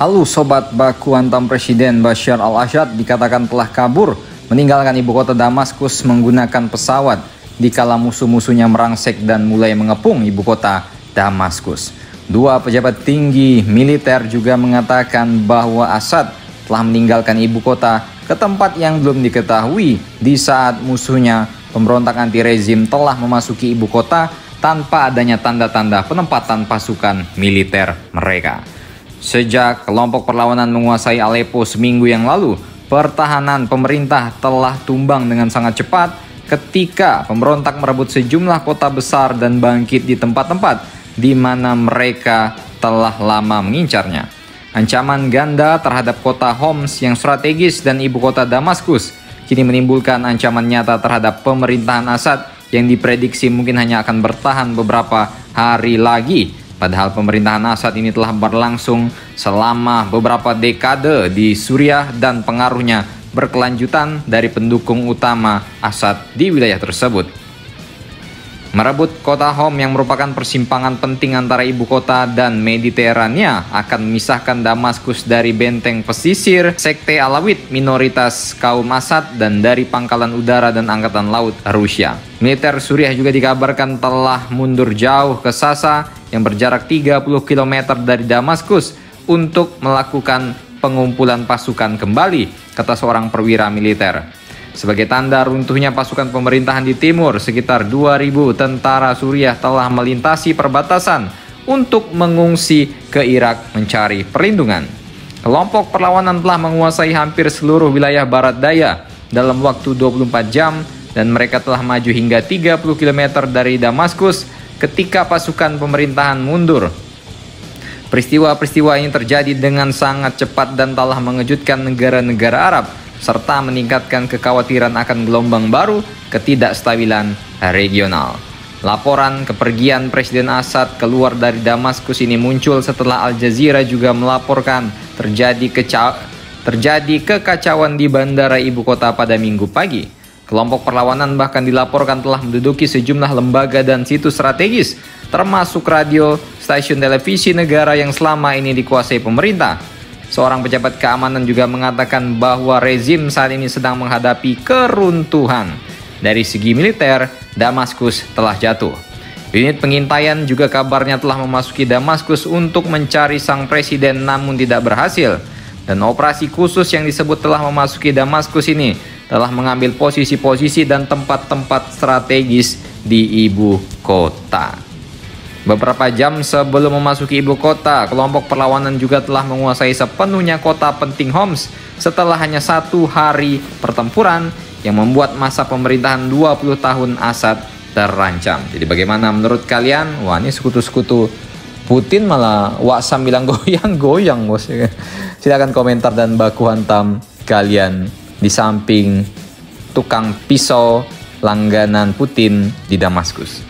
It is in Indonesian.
Halo Sobat Baku Hantam, Presiden Bashar al-Assad dikatakan telah kabur meninggalkan ibu kota Damaskus menggunakan pesawat dikala musuh-musuhnya merangsek dan mulai mengepung ibu kota Damaskus. Dua pejabat tinggi militer juga mengatakan bahwa Assad telah meninggalkan ibu kota ke tempat yang belum diketahui di saat musuhnya pemberontak anti-rezim telah memasuki ibu kota tanpa adanya tanda-tanda penempatan pasukan militer mereka. Sejak kelompok perlawanan menguasai Aleppo seminggu yang lalu, pertahanan pemerintah telah tumbang dengan sangat cepat ketika pemberontak merebut sejumlah kota besar dan bangkit di tempat-tempat di mana mereka telah lama mengincarnya. Ancaman ganda terhadap kota Homs yang strategis dan ibu kota Damaskus kini menimbulkan ancaman nyata terhadap pemerintahan Assad yang diprediksi mungkin hanya akan bertahan beberapa hari lagi. Padahal pemerintahan Assad ini telah berlangsung selama beberapa dekade di Suriah dan pengaruhnya berkelanjutan dari pendukung utama Assad di wilayah tersebut. Merebut kota Homs yang merupakan persimpangan penting antara ibu kota dan Mediterania akan memisahkan Damaskus dari benteng pesisir sekte Alawid minoritas kaum Assad dan dari pangkalan udara dan angkatan laut Rusia. Militer Suriah juga dikabarkan telah mundur jauh ke Sasa yang berjarak 30 km dari Damaskus untuk melakukan pengumpulan pasukan kembali, kata seorang perwira militer. Sebagai tanda runtuhnya pasukan pemerintahan di timur, sekitar 2.000 tentara Suriah telah melintasi perbatasan untuk mengungsi ke Irak mencari perlindungan. Kelompok perlawanan telah menguasai hampir seluruh wilayah barat daya dalam waktu 24 jam dan mereka telah maju hingga 30 km dari Damaskus ketika pasukan pemerintahan mundur. Peristiwa-peristiwa ini terjadi dengan sangat cepat dan telah mengejutkan negara-negara Arab serta meningkatkan kekhawatiran akan gelombang baru ketidakstabilan regional. Laporan kepergian Presiden Assad keluar dari Damaskus ini muncul setelah Al Jazeera juga melaporkan terjadi kekacauan di bandara ibu kota pada Minggu pagi. Kelompok perlawanan bahkan dilaporkan telah menduduki sejumlah lembaga dan situs strategis, termasuk radio, stasiun televisi negara yang selama ini dikuasai pemerintah. Seorang pejabat keamanan juga mengatakan bahwa rezim saat ini sedang menghadapi keruntuhan. Dari segi militer, Damaskus telah jatuh. Unit pengintaian juga kabarnya telah memasuki Damaskus untuk mencari sang presiden namun tidak berhasil. Dan operasi khusus yang disebut telah memasuki Damaskus ini telah mengambil posisi-posisi dan tempat-tempat strategis di ibu kota. Beberapa jam sebelum memasuki ibu kota, kelompok perlawanan juga telah menguasai sepenuhnya kota penting Homs setelah hanya 1 hari pertempuran yang membuat masa pemerintahan 20 tahun Assad terancam. Jadi bagaimana menurut kalian? Wah, ini sekutu-sekutu Putin malah Waksam bilang goyang-goyang, bos. Silahkan komentar dan baku hantam kalian di samping tukang pisau langganan Putin di Damaskus.